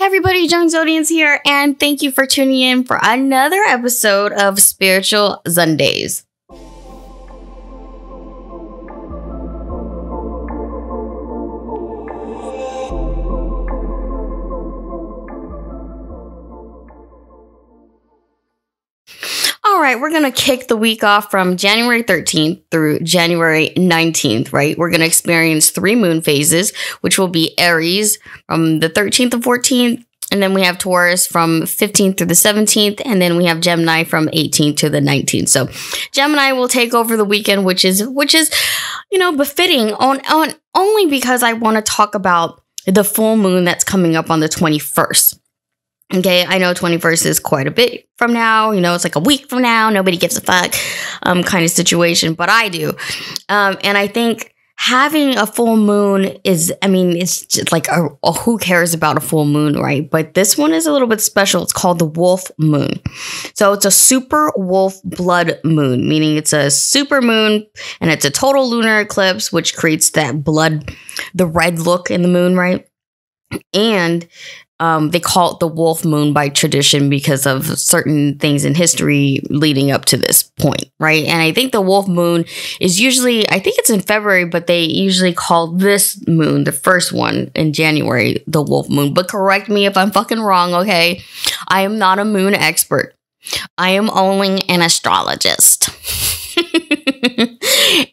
Hey everybody, Joan Zodianz here, and thank you for tuning in for another episode of Spiritual Zundayz. All right, we're going to kick the week off from January 13th through January 19th, right? We're going to experience 3 moon phases, which will be Aries from the 13th to 14th. And then we have Taurus from 15th through the 17th. And then we have Gemini from 18th to the 19th. So Gemini will take over the weekend, which is, befitting on only because I want to talk about the full moon that's coming up on the 21st. Okay, I know 21st is quite a bit from now. It's like a week from now. Nobody gives a fuck kind of situation, but I do. And I think having a full moon it's just like who cares about a full moon, right? But this one is a little bit special. It's called the wolf moon. So it's a super wolf blood moon, meaning it's a super moon and it's a total lunar eclipse, which creates that blood, the red look in the moon, right? And they call it the wolf moon by tradition because of certain things in history leading up to this point, right? And I think the wolf moon is usually, I think it's in February, but they usually call this moon, the first one in January, the wolf moon. But correct me if I'm fucking wrong, okay? I am not a moon expert. I am only an astrologist.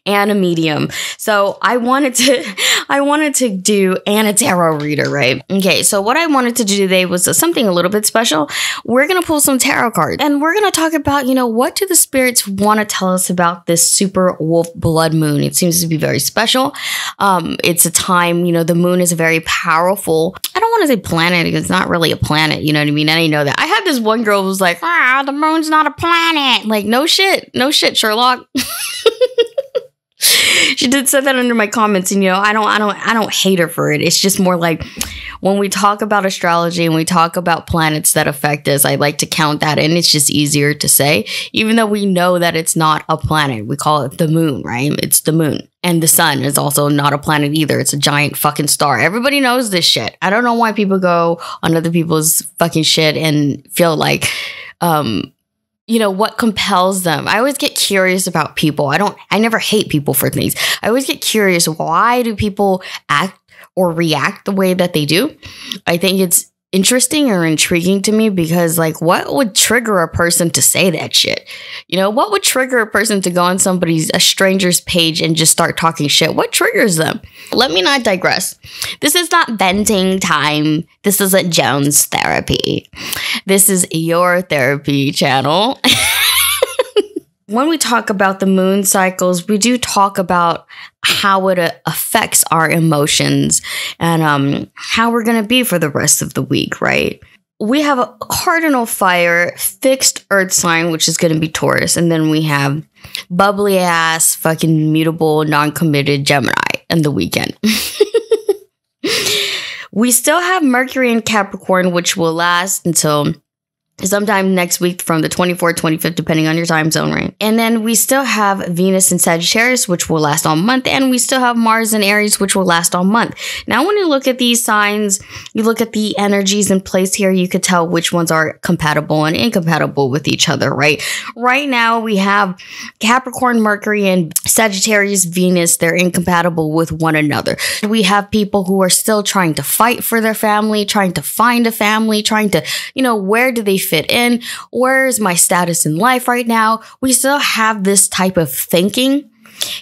And a medium. So I wanted to do and a tarot reader, right? Okay, so what I wanted to do today was something a little bit special. We're going to pull some tarot cards and we're going to talk about, what do the spirits want to tell us about this super wolf blood moon? It seems to be very special. It's a time, the moon is a very powerful, I don't want to say planet, it's not really a planet, you know what I mean? I didn't know that. I had this one girl who was like, the moon's not a planet. Like, no shit, Sherlock. She did say that under my comments, and I don't hate her for it. It's just more like when we talk about astrology and we talk about planets that affect us, I like to count that in. It's just easier to say, even though we know that it's not a planet. We call it the moon, right? It's the moon. And the sun is also not a planet either. It's a giant fucking star. Everybody knows this shit. I don't know why people go on other people's fucking shit and feel like, what compels them. I always get curious about people. I never hate people for things. I always get curious. Why do people act or react the way that they do? I think it's interesting or intriguing to me because, what would trigger a person to say that shit? What would trigger a person to go on a stranger's page and just start talking shit? What triggers them? Let me not digress. This is not venting time. This isn't Joan's therapy. This is your therapy channel. When we talk about the moon cycles, we do talk about how it affects our emotions and how we're going to be for the rest of the week, right? We have a cardinal fire fixed earth sign, which is going to be Taurus. And then we have bubbly ass, fucking mutable, non-committed Gemini in the weekend. We still have Mercury in Capricorn, which will last until sometime next week from the 24th, 25th, depending on your time zone, right? And then we still have Venus in Sagittarius, which will last all month. And we still have Mars in Aries, which will last all month. Now, when you look at these signs, you look at the energies in place here, you could tell which ones are compatible and incompatible with each other, right? Right now, we have Capricorn, Mercury, and Sagittarius, Venus. They're incompatible with one another. We have people who are still trying to fight for their family, trying to find a family, trying to, where do they fit in? Where is my status in life right now? We still have this type of thinking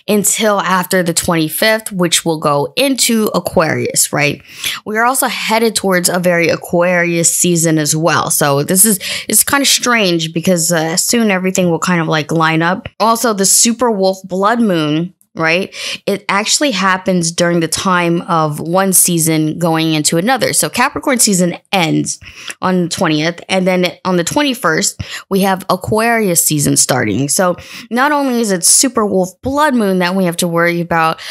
until after the 25th, which will go into Aquarius, right? We are also headed towards a very Aquarius season as well. So it's kind of strange because soon everything will kind of line up. Also, the super wolf blood moon, right? It actually happens during the time of one season going into another. So Capricorn season ends on the 20th. And then on the 21st, we have Aquarius season starting. So not only is it super wolf blood moon that we have to worry about,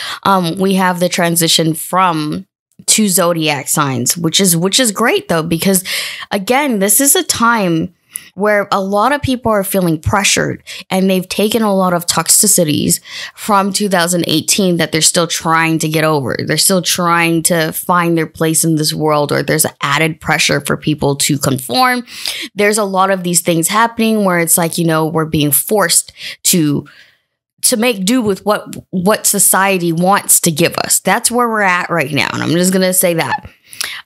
we have the transition from 2 zodiac signs, which is great though, because again, this is a time where a lot of people are feeling pressured and they've taken a lot of toxicities from 2018 that they're still trying to get over. They're still trying to find their place in this world, or there's added pressure for people to conform. There's a lot of these things happening where it's like, we're being forced to make do with what society wants to give us. That's where we're at right now. And I'm just going to say that.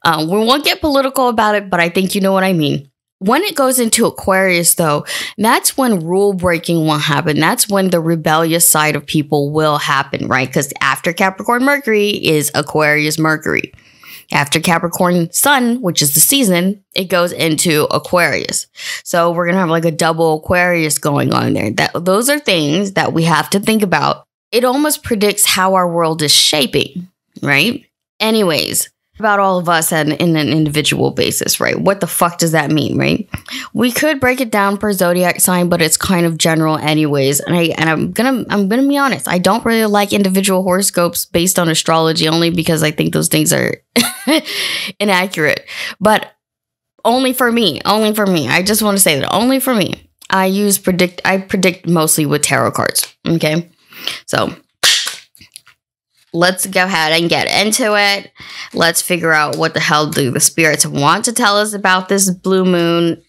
We won't get political about it, but I think you know what I mean. When it goes into Aquarius, though, that's when rule breaking will happen. That's when the rebellious side of people will happen, right? Because after Capricorn Mercury is Aquarius Mercury. After Capricorn Sun, which is the season, it goes into Aquarius. So we're going to have like a double Aquarius going on there. Those are things that we have to think about. It almost predicts how our world is shaping, right? Anyways, about all of us in an individual basis, right? What the fuck does that mean, right? We could break it down per zodiac sign, but it's kind of general anyways. And I'm gonna be honest, I don't really like individual horoscopes based on astrology, only because I think those things are inaccurate. But only for me. I just want to say that only for me. I predict mostly with tarot cards. Okay, so let's go ahead and get into it. Let's figure out what the hell do the spirits want to tell us about this bloody moon.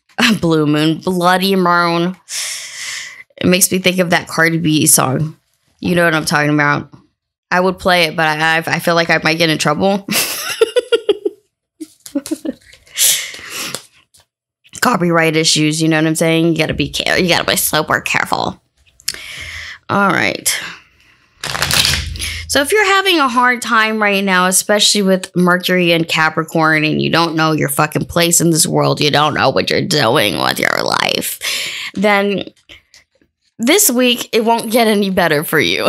It makes me think of that Cardi B song. You know what I'm talking about. I would play it, but I feel like I might get in trouble. Copyright issues, you know what I'm saying? You gotta be super careful. All right. So if you're having a hard time right now, especially with Mercury and Capricorn, and you don't know your fucking place in this world, you don't know what you're doing with your life, then this week, it won't get any better for you.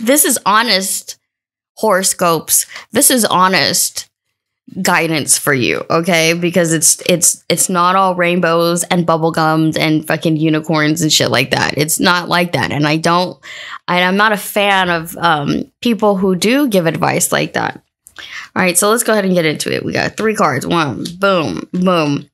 This is honest horoscopes. This is honest guidance for you, okay? Because it's not all rainbows and bubblegums and fucking unicorns and shit like that. It's not like that. And I'm not a fan of people who do give advice like that. All right, so let's go ahead and get into it. We got 3 cards. 1, boom, boom.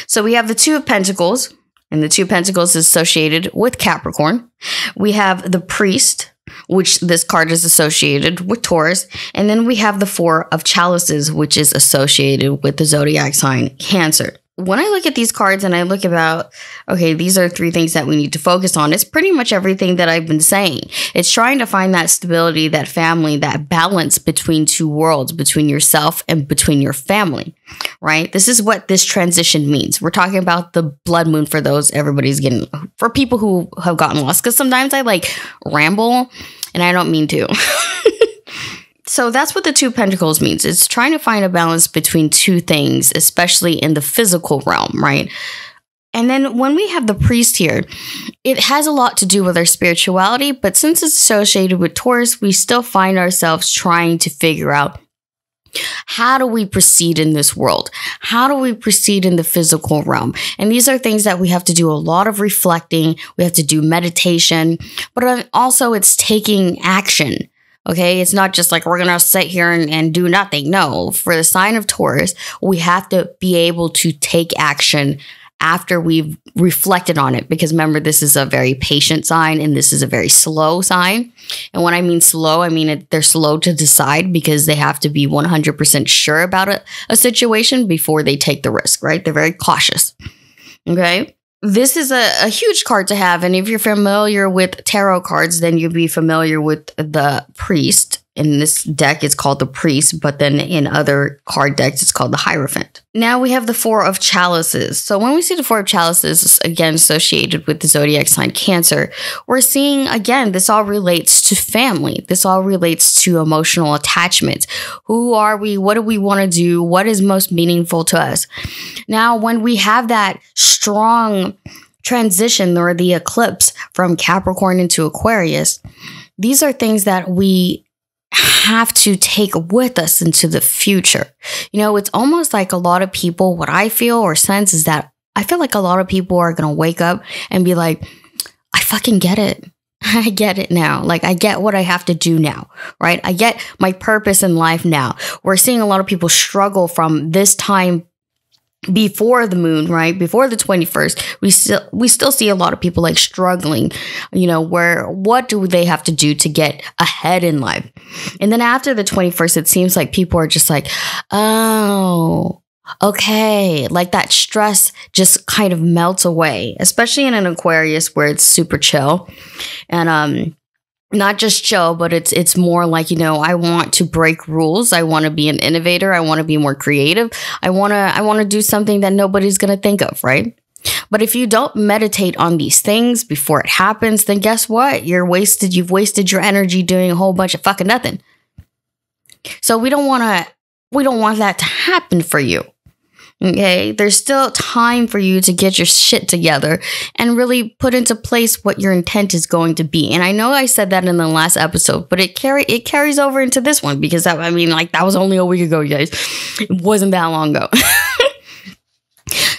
So we have the 2 of Pentacles, and the 2 of Pentacles is associated with Capricorn. We have the Priest, which this card is associated with Taurus. And then we have the 4 of Chalices, which is associated with the zodiac sign Cancer. When I look at these cards and I look about, okay, these are 3 things that we need to focus on, it's pretty much everything that I've been saying. It's trying to find that stability, that family, that balance between 2 worlds, between yourself and between your family, right? This is what this transition means. We're talking about the blood moon for for people who have gotten lost, because sometimes I ramble and I don't mean to. So that's what the 2 of Pentacles means. It's trying to find a balance between 2 things, especially in the physical realm, right? And then when we have the Priest here, it has a lot to do with our spirituality, but since it's associated with Taurus, we still find ourselves trying to figure out, how do we proceed in this world? How do we proceed in the physical realm? And these are things that we have to do a lot of reflecting. We have to do meditation, but also it's taking action. Okay, it's not just like we're going to sit here and do nothing. No, for the sign of Taurus, we have to be able to take action after we've reflected on it. Because remember, this is a very patient sign and this is a very slow sign. And when I mean slow, I mean they're slow to decide because they have to be 100% sure about a situation before they take the risk, right? They're very cautious. Okay. This is a huge card to have. And if you're familiar with tarot cards, then you'll be familiar with the Priest. In this deck, it's called the Priest, but then in other card decks, it's called the Hierophant. Now we have the 4 of Chalices. So when we see the 4 of Chalices, again, associated with the zodiac sign Cancer, we're seeing, again, this all relates to family. This all relates to emotional attachments. Who are we? What do we want to do? What is most meaningful to us? Now, when we have that strong transition or the eclipse from Capricorn into Aquarius, these are things that we have to take with us into the future. It's almost like a lot of people, what I feel or sense is that I feel like a lot of people are going to wake up and be like, I fucking get it. I get it now. I get what I have to do now, right? I get my purpose in life now. We're seeing a lot of people struggle from this time before the moon, right? Before the 21st, we still see a lot of people like struggling, where what do they have to do to get ahead in life? And then after the 21st, it seems like people are just like, oh, okay. Like that stress just kind of melts away, especially in an Aquarius where it's super chill. And, not just chill, but it's more like, I want to break rules. I want to be an innovator. I want to be more creative. I want to do something that nobody's going to think of, right? But if you don't meditate on these things before it happens, then guess what? You've wasted your energy doing a whole bunch of fucking nothing. So we don't want that to happen for you. Okay, there's still time for you to get your shit together and really put into place what your intent is going to be. And I know I said that in the last episode, but it carries over into this one because that was only a week ago, you guys. It wasn't that long ago.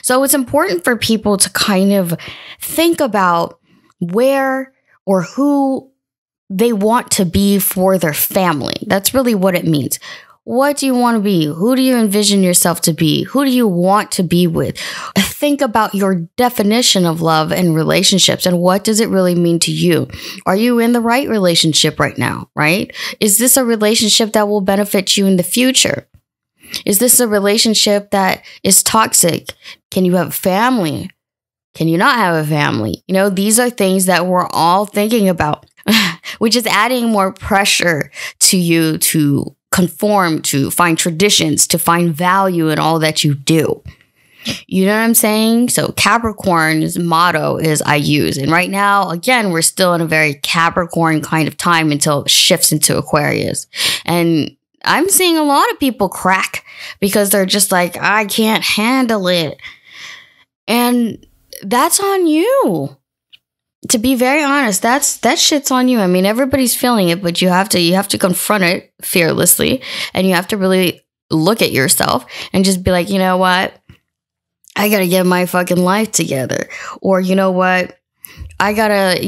So it's important for people to kind of think about where or who they want to be for their family. That's really what it means. What do you want to be? Who do you envision yourself to be? Who do you want to be with? Think about your definition of love and relationships and what does it really mean to you? Are you in the right relationship right now, right? Is this a relationship that will benefit you in the future? Is this a relationship that is toxic? Can you have a family? Can you not have a family? These are things that we're all thinking about, which is adding more pressure to you to conform, to find traditions, to find value in all that you do. You know what I'm saying? So Capricorn's motto is I use. And right now, again, we're still in a very Capricorn kind of time until it shifts into Aquarius. And I'm seeing a lot of people crack because they're just like, I can't handle it. And that's on you. To be very honest, that shit's on you. I mean, everybody's feeling it, but you have to confront it fearlessly, and you have to really look at yourself and just be like, you know what? I gotta get my fucking life together. Or you know what? I gotta,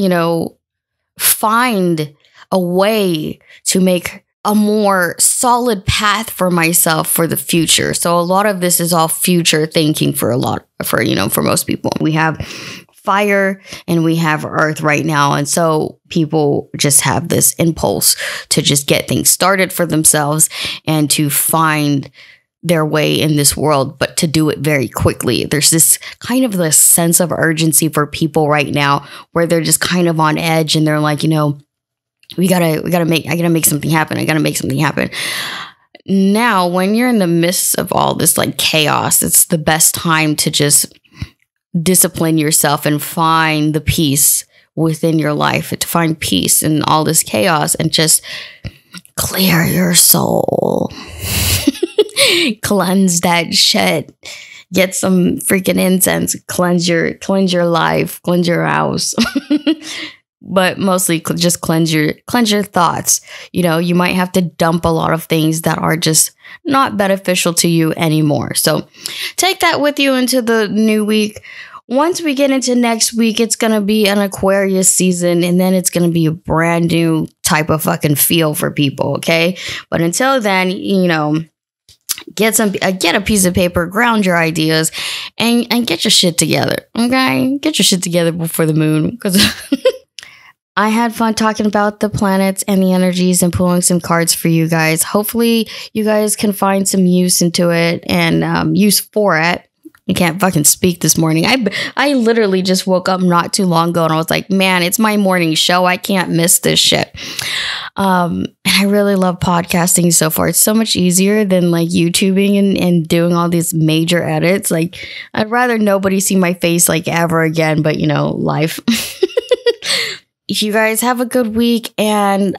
find a way to make a more solid path for myself for the future. So a lot of this is all future thinking for most people. We have fire and we have earth right now. And so people just have this impulse to just get things started for themselves and to find their way in this world, but to do it very quickly. There's this kind of this sense of urgency for people right now where they're just kind of on edge and they're like, I gotta make something happen. I gotta make something happen. Now, when you're in the midst of all this like chaos, it's the best time to just discipline yourself and find the peace within your life, to find peace in all this chaos and just clear your soul. Cleanse that shit. Get some freaking incense. Cleanse your life. Cleanse your house. But mostly just cleanse your thoughts. You might have to dump a lot of things that are just not beneficial to you anymore. So take that with you into the new week. Once we get into next week, it's going to be an Aquarius season, and then it's going to be a brand new type of fucking feel for people, okay? But until then, get a piece of paper, ground your ideas, and get your shit together, okay? Get your shit together before the moon, because I had fun talking about the planets and the energies and pulling some cards for you guys. Hopefully, you guys can find some use into it and use for it. I can't fucking speak this morning. I literally just woke up not too long ago and I was like, man, it's my morning show. I can't miss this shit. And I really love podcasting so far. It's so much easier than like YouTubing and doing all these major edits. Like, I'd rather nobody see my face like ever again, but life. You guys have a good week and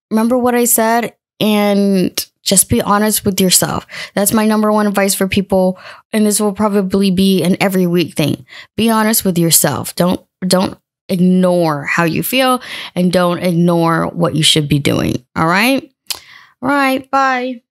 remember what I said and just be honest with yourself. That's my number one advice for people. And this will probably be an every week thing. Be honest with yourself. Don't ignore how you feel and don't ignore what you should be doing. All right? All right. Bye.